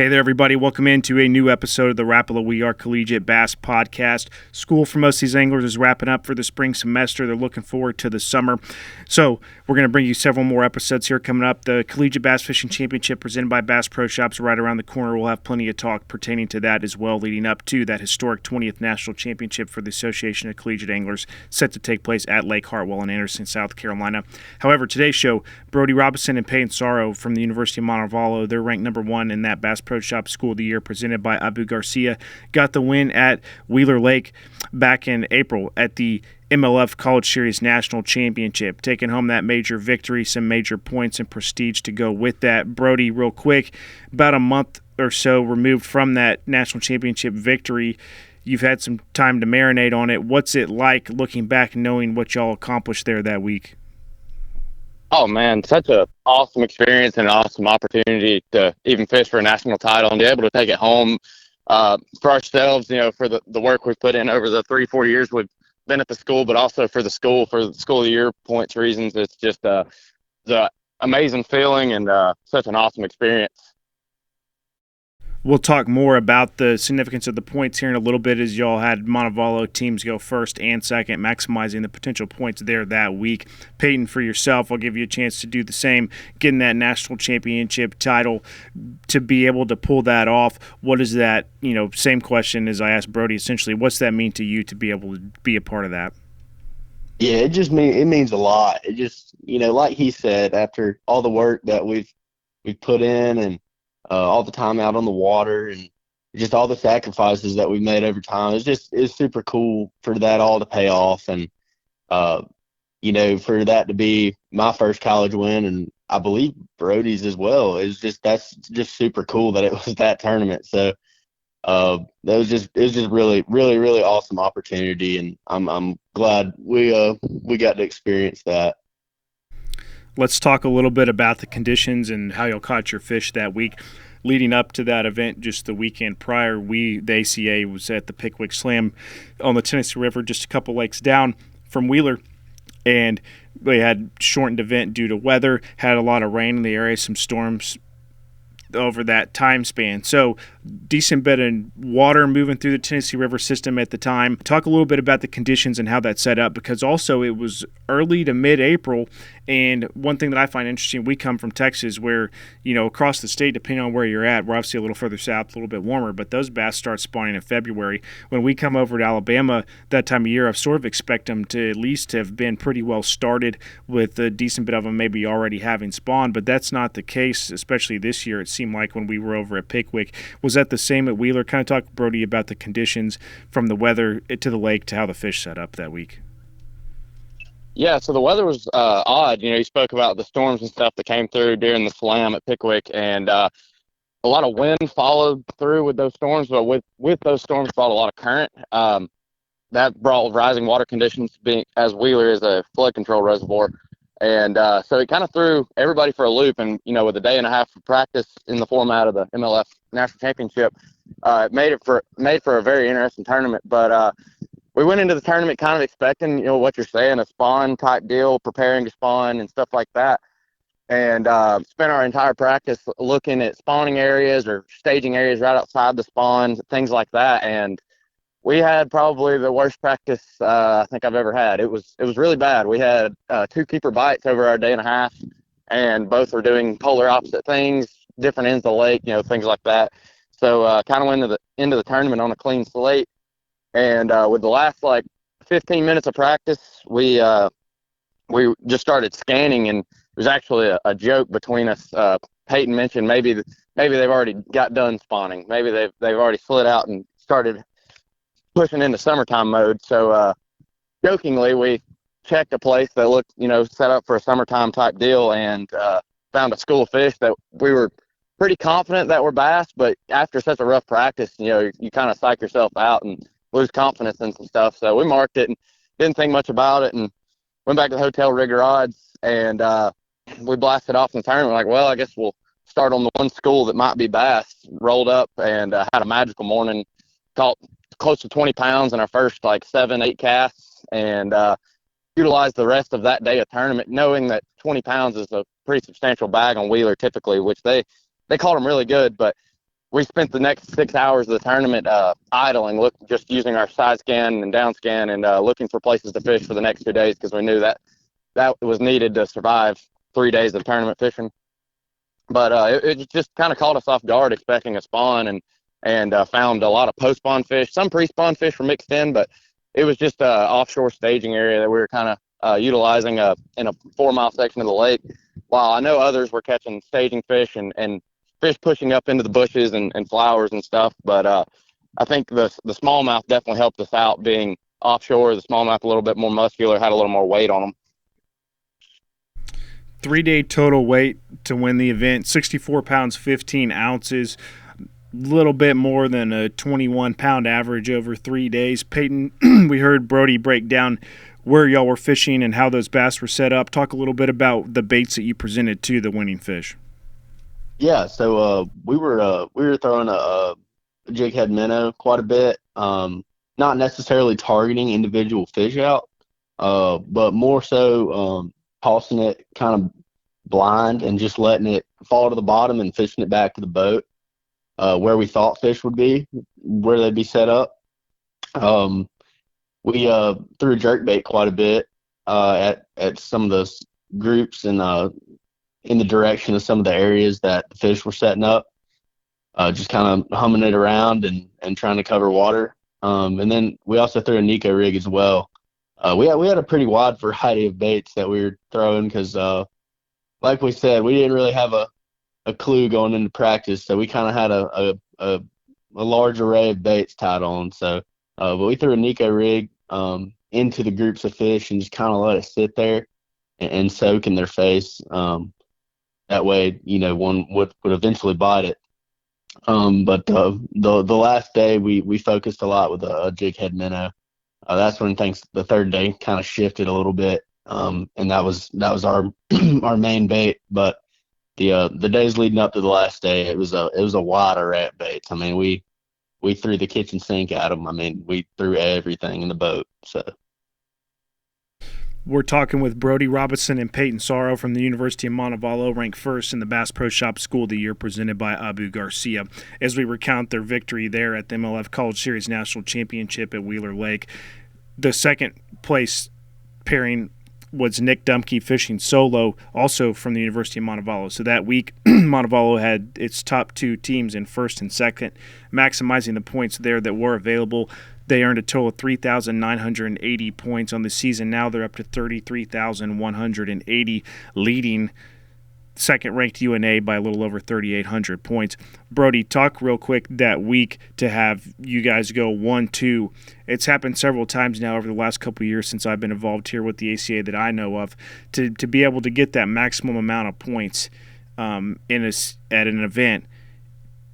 Hey there, everybody. Welcome into a new episode of the Rapala Collegiate Bass Podcast. School for most of these anglers is wrapping up for the spring semester. They're looking forward to the summer. So we're going to bring you several more episodes here coming up. The Collegiate Bass Fishing Championship presented by Bass Pro Shops right around the corner. We'll have plenty of talk pertaining to that as well, leading up to that historic 20th National Championship for the Association of Collegiate Anglers set to take place at Lake Hartwell in Anderson, South Carolina. However, today's show, Brody Robison and Peyton from the University of Montevallo, they're ranked number one in that Bass Pro Shop School of the Year presented by Abu Garcia, got the win at Wheeler Lake back in April at the MLF College Series National Championship, taking home that major victory, some major points and prestige to go with that. Brody, real quick, about a month or so removed from that National Championship victory, you've had some time to marinate on it. What's it like looking back and knowing what y'all accomplished there that week? Oh man, such an awesome experience and an awesome opportunity to even fish for a national title and be able to take it home for ourselves, for the work we've put in over the 3-4 years we've been at the school, but also for the school of the year points reasons. It's just the amazing feeling and such an awesome experience. We'll talk more about the significance of the points here in a little bit as y'all had Montevallo teams go first and second, maximizing the potential points there that week. Peyton, for yourself, I'll give you a chance to do the same, getting that national championship title, to be able to pull that off. What is that, same question as I asked Brody, essentially, what's that mean to you to be able to be a part of that? Yeah, it means a lot. It just, like he said, after all the work that we've put in and all the time out on the water and just all the sacrifices that we've made over time. It's super cool for that all to pay off. And, for that to be my first college win, and I believe Brody's as well, that's just super cool that it was that tournament. So it was just really, really, really awesome opportunity. And I'm glad we got to experience that. Let's talk a little bit about the conditions and how y'all caught your fish that week. Leading up to that event, just the weekend prior, the ACA was at the Pickwick Slam on the Tennessee River, just a couple lakes down from Wheeler, and they had shortened event due to weather, had a lot of rain in the area, some storms over that time span. So decent bit of water moving through the Tennessee River system at the time. Talk a little bit about the conditions and how that set up, because also it was early to mid-April, and one thing that I find interesting, we come from Texas where, across the state, depending on where you're at, we're obviously a little further south, a little bit warmer, but those bass start spawning in February. When we come over to Alabama that time of year, I sort of expect them to at least have been pretty well started with a decent bit of them maybe already having spawned, but that's not the case, especially this year. It seemed like when we were over at Pickwick. Was that the same at Wheeler? Kind of talk, Brody, about the conditions from the weather to the lake to how the fish set up that week. Yeah, so the weather was odd. You spoke about the storms and stuff that came through during the slam at Pickwick, and a lot of wind followed through with those storms, but with those storms brought a lot of current. That brought rising water conditions, being as Wheeler is a flood control reservoir. And so it kind of threw everybody for a loop. And, with a day and a half of practice in the format of the MLF National Championship, it made for a very interesting tournament. But we went into the tournament kind of expecting, what you're saying, a spawn type deal, preparing to spawn and stuff like that. And spent our entire practice looking at spawning areas or staging areas right outside the spawns, things like that. And we had probably the worst practice I think I've ever had. It was really bad. We had 2 keeper bites over our day and a half, and both were doing polar opposite things, different ends of the lake, things like that. So kind of went into the tournament on a clean slate. And with the last 15 minutes of practice, we just started scanning, and it was actually a joke between us. Peyton mentioned maybe they've already got done spawning. Maybe they've already slid out and started pushing into summertime mode. So jokingly, we checked a place that looked, set up for a summertime type deal, and found a school of fish that we were pretty confident that were bass, but after such a rough practice, you kind of psych yourself out and lose confidence in some stuff. So we marked it and didn't think much about it, and went back to the hotel, rigged rods, and we blasted off in the tournament. Like, well, I guess we'll start on the one school that might be bass. Rolled up and had a magical morning, caught close to 20 pounds in our first 7-8 casts, and utilized the rest of that day of tournament, knowing that 20 pounds is a pretty substantial bag on Wheeler typically, which they caught them really good. But we spent the next 6 hours of the tournament idling, just using our side scan and down scan and looking for places to fish for the next 2 days because we knew that was needed to survive 3 days of tournament fishing. But it just kind of caught us off guard expecting a spawn and found a lot of post-spawn fish. Some pre-spawn fish were mixed in, but it was just an offshore staging area that we were kind of utilizing in a 4-mile section of the lake, while I know others were catching staging fish and fish pushing up into the bushes and flowers and stuff. But I think the smallmouth definitely helped us out being offshore. The smallmouth a little bit more muscular, had a little more weight on them. 3-day total weight to win the event, 64 pounds, 15 ounces, little bit more than a 21-pound average over 3 days. Peyton, we heard Brody break down where y'all were fishing and how those bass were set up. Talk a little bit about the baits that you presented to the winning fish. Yeah, so we were throwing a jighead minnow quite a bit, not necessarily targeting individual fish out, but more so tossing it kind of blind and just letting it fall to the bottom and fishing it back to the boat where we thought fish would be, where they'd be set up. We threw jerkbait quite a bit at some of those groups and in the direction of some of the areas that the fish were setting up, just kind of humming it around and trying to cover water. And then we also threw a Nico rig as well. We had a pretty wide variety of baits that we were throwing because, like we said, we didn't really have a clue going into practice, so we kind of had a large array of baits tied on. So, but we threw a Nico rig into the groups of fish and just kind of let it sit there and soak in their face. That way, one would eventually bite it. But the last day we focused a lot with a jighead minnow. That's when the third day kind of shifted a little bit, and that was our our main bait. But the days leading up to the last day, it was a wide array of baits. I mean, we threw the kitchen sink at them. I mean, we threw everything in the boat. So. We're talking with Brody Robison and Peyton Sorrow from the University of Montevallo, ranked first in the Bass Pro Shop School of the Year presented by Abu Garcia, as we recount their victory there at the MLF College Series National Championship at Wheeler Lake. The second place pairing was Nick Dumke fishing solo, also from the University of Montevallo. So that week, Montevallo had its top two teams in first and second, maximizing the points there that were available. They earned a total of 3,980 points on the season. Now they're up to 33,180, leading second-ranked UNA by a little over 3,800 points. Brody, talk real quick that week to have you guys go 1-2. It's happened several times now over the last couple of years since I've been involved here with the ACA that I know of, to be able to get that maximum amount of points at an event.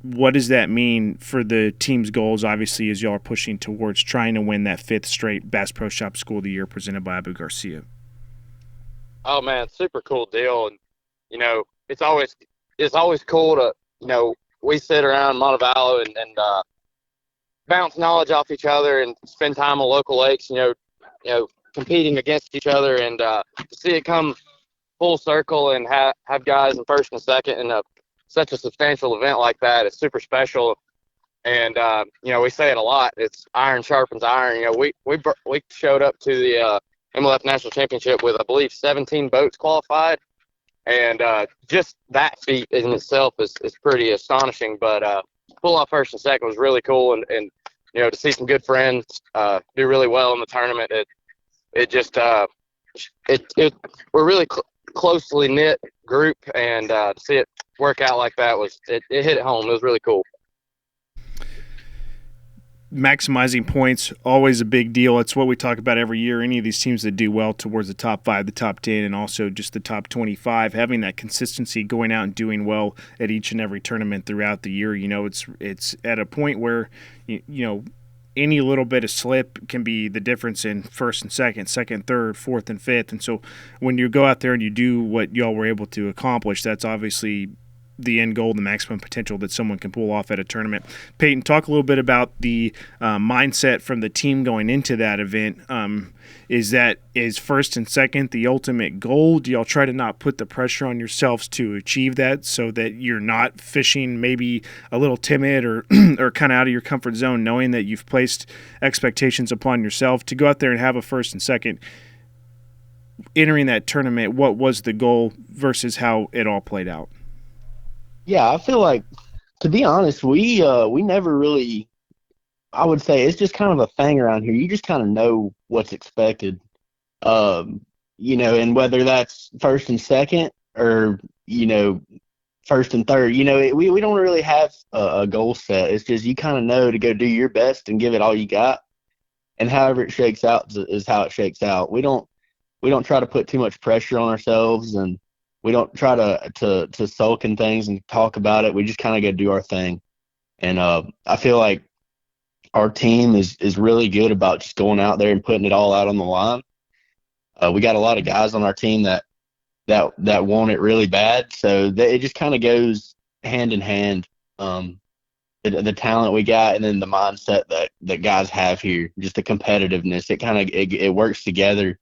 What does that mean for the team's goals, obviously, as y'all are pushing towards trying to win that fifth straight Bass Pro Shop School of the Year presented by Abu Garcia? Oh, man, super cool deal. And, it's always cool to, we sit around Montevallo and bounce knowledge off each other and spend time on local lakes, competing against each other, and to see it come full circle and have guys in first and second in such a substantial event like that is super special. And, we say it a lot. It's iron sharpens iron. We showed up to the MLF National Championship with, I believe, 17 boats qualified. And just that feat in itself is pretty astonishing. But pull off first and second was really cool. And to see some good friends do really well in the tournament, we're really closely knit group. And to see it work out like that it hit it home. It was really cool. Maximizing points, always a big deal. It's what we talk about every year. Any of these teams that do well towards the top 5, the top 10, and also just the top 25, having that consistency, going out and doing well at each and every tournament throughout the year. It's at a point where any little bit of slip can be the difference in first and second, third, fourth, and fifth. And so when you go out there and you do what y'all were able to accomplish, that's obviously the end goal, the maximum potential that someone can pull off at a tournament. Peyton, talk a little bit about the mindset from the team going into that event. Is first and second the ultimate goal? Do y'all try to not put the pressure on yourselves to achieve that so that you're not fishing maybe a little timid or or kind of out of your comfort zone, knowing that you've placed expectations upon yourself to go out there and have a first and second? Entering that tournament, what was the goal versus how it all played out? Yeah, I feel like, to be honest, we never really, I would say it's just kind of a thing around here. You just kind of know what's expected, and whether that's first and second or, first and third, we don't really have a goal set. It's just you kind of know to go do your best and give it all you got. And however it shakes out is how it shakes out. We don't try to put too much pressure on ourselves, and we don't try to sulk in things and talk about it. We just kind of go do our thing. And I feel like our team is really good about just going out there and putting it all out on the line. We got a lot of guys on our team that want it really bad, so it just kind of goes hand in hand. The talent we got, and then the mindset that guys have here, just the competitiveness. It works together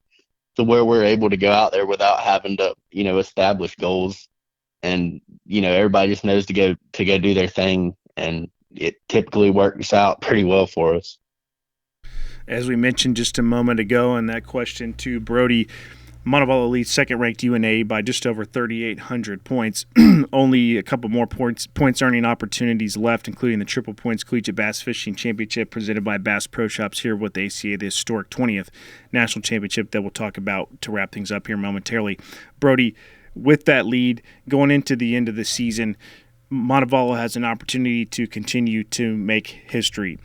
to where we're able to go out there without having to, establish goals, and everybody just knows to go do their thing, and it typically works out pretty well for us. As we mentioned just a moment ago in that question to Brody, Montevallo leads second-ranked UNA by just over 3,800 points. Only a couple more points earning opportunities left, including the Triple Points Collegiate Bass Fishing Championship presented by Bass Pro Shops here with the ACA, the historic 20th National Championship that we'll talk about to wrap things up here momentarily. Brody, with that lead going into the end of the season, Montevallo has an opportunity to continue to make history.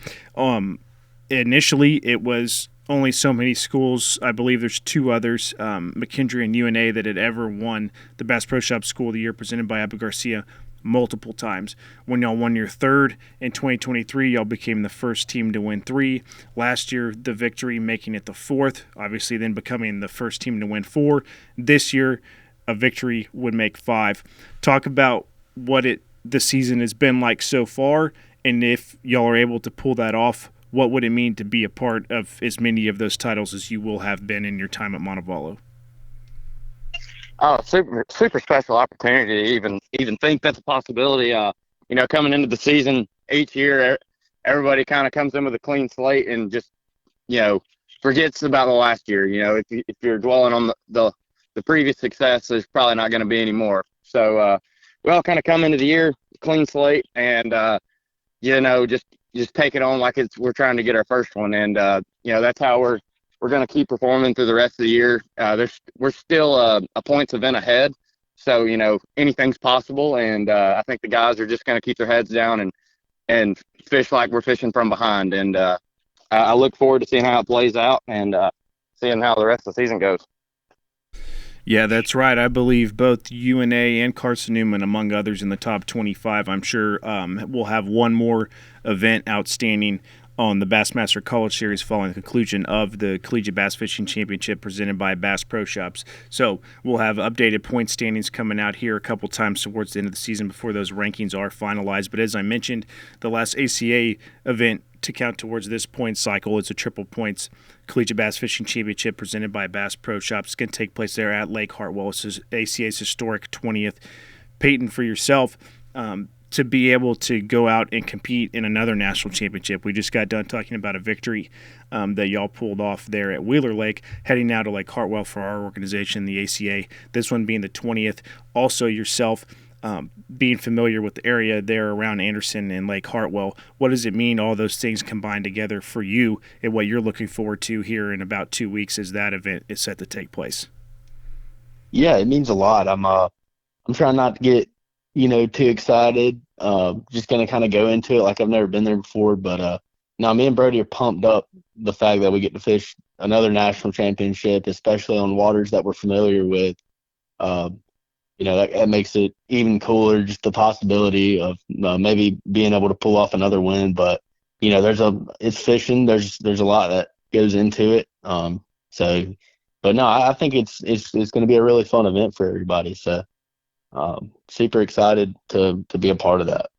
Initially, it was only so many schools. I believe there's two others, McKendree and UNA, that had ever won the Bass Pro Shop School of the Year presented by Abu Garcia multiple times. When y'all won your third in 2023, y'all became the first team to win 3. Last year, the victory, making it the 4th, obviously then becoming the first team to win 4. This year, a victory would make 5. Talk about what the season has been like so far, and if y'all are able to pull that off, what would it mean to be a part of as many of those titles as you will have been in your time at Montevallo? Oh, super special opportunity to even think that's a possibility. Coming into the season each year, everybody kind of comes in with a clean slate and just, forgets about the last year. If you're dwelling on the previous success, there's probably not going to be any more. So we all kind of come into the year clean slate and just take it on like we're trying to get our first one, and that's how we're going to keep performing through the rest of the year. We're still a points event ahead, so anything's possible, and I think the guys are just going to keep their heads down and fish like we're fishing from behind, and I look forward to seeing how it plays out and seeing how the rest of the season goes. Yeah, that's right. I believe both UNA and Carson Newman, among others, in the top 25. I'm sure we'll have one more event outstanding on the Bassmaster College Series following the conclusion of the Collegiate Bass Fishing Championship presented by Bass Pro Shops. So we'll have updated point standings coming out here a couple times towards the end of the season before those rankings are finalized. But as I mentioned, the last ACA event to count towards this point cycle is a Triple Points Collegiate Bass Fishing Championship presented by Bass Pro Shops. It's going to take place there at Lake Hartwell. This is ACA's historic 20th. Peyton, for yourself, to be able to go out and compete in another national championship. We just got done talking about a victory that y'all pulled off there at Wheeler Lake, heading now to Lake Hartwell for our organization, the ACA, this one being the 20th. Also yourself, being familiar with the area there around Anderson and Lake Hartwell, what does it mean, all those things combined together for you and what you're looking forward to here in about 2 weeks as that event is set to take place? Yeah, it means a lot. I'm trying not to get, too excited. Just going to kind of go into it like I've never been there before. But now me and Brody are pumped up the fact that we get to fish another national championship, especially on waters that we're familiar with. That makes it even cooler, just the possibility of maybe being able to pull off another win. But, it's fishing. There's a lot that goes into it. But no, I think it's going to be a really fun event for everybody. So super excited to be a part of that.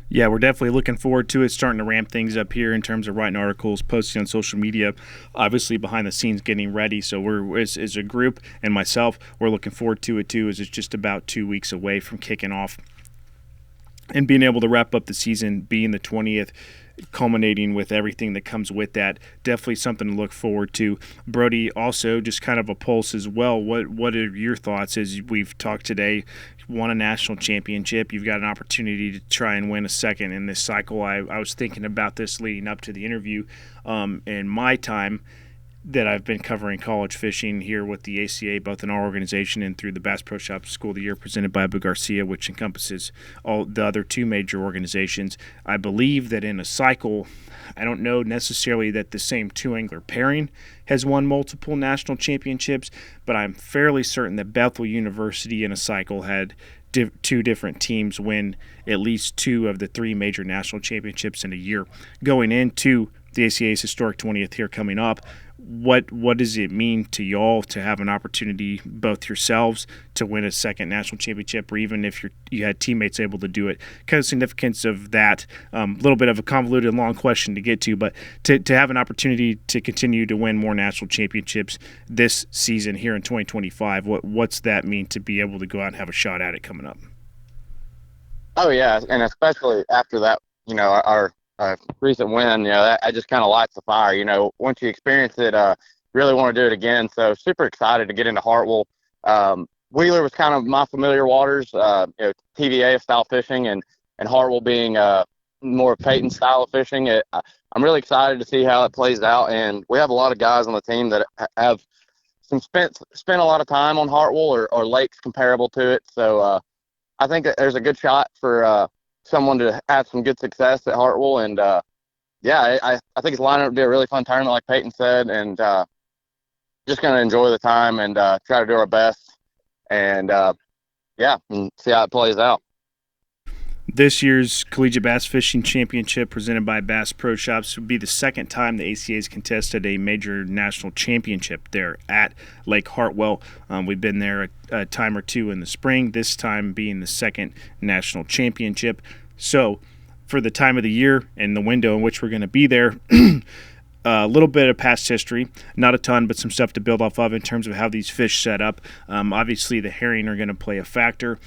Yeah, we're definitely looking forward to it, starting to ramp things up here in terms of writing articles, posting on social media, obviously behind the scenes getting ready. So we're, as a group and myself, we're looking forward to it too, as it's just about 2 weeks away from kicking off and being able to wrap up the season, being the 20th, culminating with everything that comes with that. Definitely something to look forward to. Brody, also just kind of a pulse as well. What are your thoughts as we've talked today? Won a national championship. You've got an opportunity to try and win a second in this cycle. I was thinking about this leading up to the interview. In my time that I've been covering college fishing here with the ACA, both in our organization and through the Bass Pro Shop School of the Year presented by Abu Garcia, which encompasses all the other two major organizations. I believe that in a cycle, I don't know necessarily that the same two-angler pairing has won multiple national championships, but I'm fairly certain that Bethel University in a cycle had two different teams win at least two of the three major national championships in a year. Going into the ACA's historic 20th here coming up, what does it mean to y'all to have an opportunity, both yourselves, to win a second national championship, or even if you had teammates able to do it? Kind of significance of that. A little bit of a convoluted, long question to get to, but to have an opportunity to continue to win more national championships this season here in 2025, what's that mean to be able to go out and have a shot at it coming up? Oh yeah, and especially after that, our recent win, that just kind of lights the fire. Once you experience it, really want to do it again. So super excited to get into Hartwell. Wheeler was kind of my familiar waters, TVA style fishing, and Hartwell being more Peyton style of fishing. I'm really excited to see how it plays out, and we have a lot of guys on the team that have spent a lot of time on Hartwell or lakes comparable to it. So I think that there's a good shot for someone to have some good success at Hartwell. And, I think it's lining up to be a really fun tournament, like Peyton said, and just going to enjoy the time and try to do our best and see how it plays out. This year's Collegiate Bass Fishing Championship presented by Bass Pro Shops would be the second time the ACA has contested a major national championship there at Lake Hartwell. We've been there a time or two in the spring, this time being the second national championship. So for the time of the year and the window in which we're going to be there, a little bit of past history, not a ton, but some stuff to build off of in terms of how these fish set up. Obviously, the herring are going to play a factor.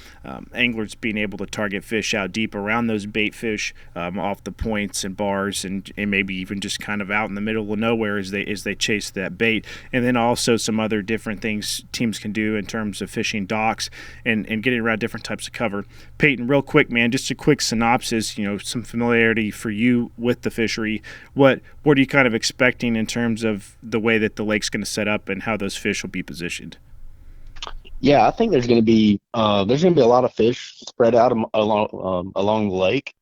Anglers being able to target fish out deep around those bait fish, off the points and bars, and maybe even just kind of out in the middle of nowhere as they chase that bait. And then also some other different things teams can do in terms of fishing docks and getting around different types of cover. Peyton, real quick, man, just a quick synopsis, some familiarity for you with the fishery. What are you kind of expecting in terms of the way that the lake's going to set up and how those fish will be positioned? Yeah, I think there's going to be a lot of fish spread out along the lake.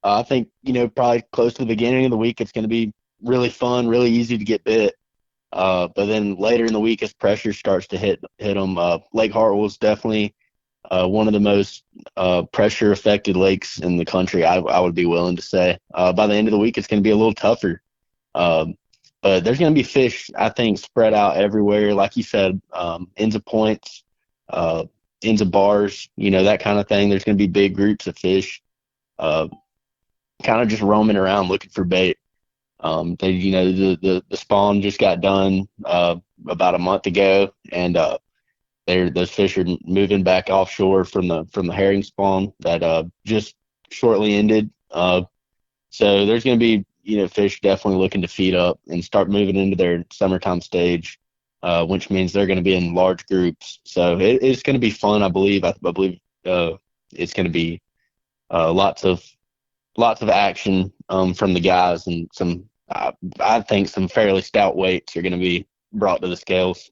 I think probably close to the beginning of the week it's going to be really fun, really easy to get bit. But then later in the week, as pressure starts to hit them, Lake Hartwell is definitely one of the most pressure affected lakes in the country. I would be willing to say by the end of the week it's going to be a little tougher. But there's going to be fish, I think, spread out everywhere. Like you said, ends of points, ends of bars, that kind of thing. There's going to be big groups of fish, kind of just roaming around looking for bait. The spawn just got done about a month ago, and those fish are moving back offshore from the herring spawn that just shortly ended. So there's going to be fish definitely looking to feed up and start moving into their summertime stage, which means they're going to be in large groups. So it's going to be fun, I believe. I believe it's going to be lots of action from the guys, and I think some fairly stout weights are going to be brought to the scales.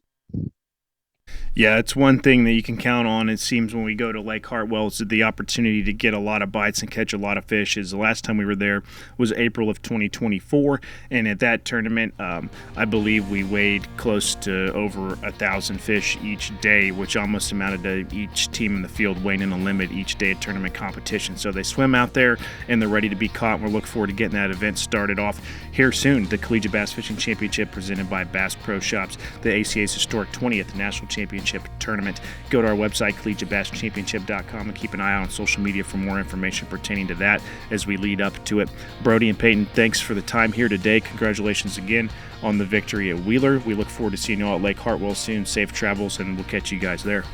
Yeah, it's one thing that you can count on, it seems, when we go to Lake Hartwell, is the opportunity to get a lot of bites and catch a lot of fish. The last time we were there was April of 2024, and at that tournament, I believe we weighed close to over 1,000 fish each day, which almost amounted to each team in the field weighing in a limit each day at tournament competition. So they swim out there, and they're ready to be caught, and we're looking forward to getting that event started off here soon. The Collegiate Bass Fishing Championship presented by Bass Pro Shops, the ACA's historic 20th National Championship Championship tournament. Go to our website, collegiatebasketchampionship.com, and keep an eye out on social media for more information pertaining to that as we lead up to it. Brody and Peyton, thanks for the time here today. Congratulations again on the victory at Wheeler. We look forward to seeing you all at Lake Hartwell soon. Safe travels, and we'll catch you guys there.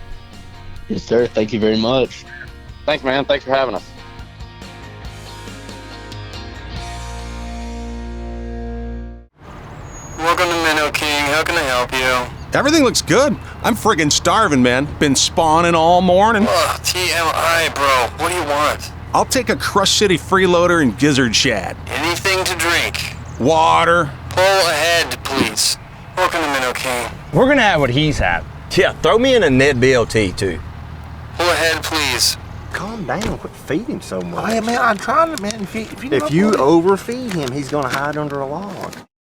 Yes, sir. Thank you very much. Thanks, man. Thanks for having us. Welcome to Minnow King. How can I help you? Everything looks good. I'm friggin' starving, man. Been spawning all morning. Ugh, TMI, bro. What do you want? I'll take a Crush City freeloader and gizzard shad. Anything to drink. Water. Pull ahead, please. Welcome to Minnow King. We're gonna have what he's had. Yeah, throw me in a net BLT too. Pull ahead, please. Calm down. Quit feeding him so much. Hey, man, I'm trying to, man. If you If you overfeed him, he's gonna hide under a log.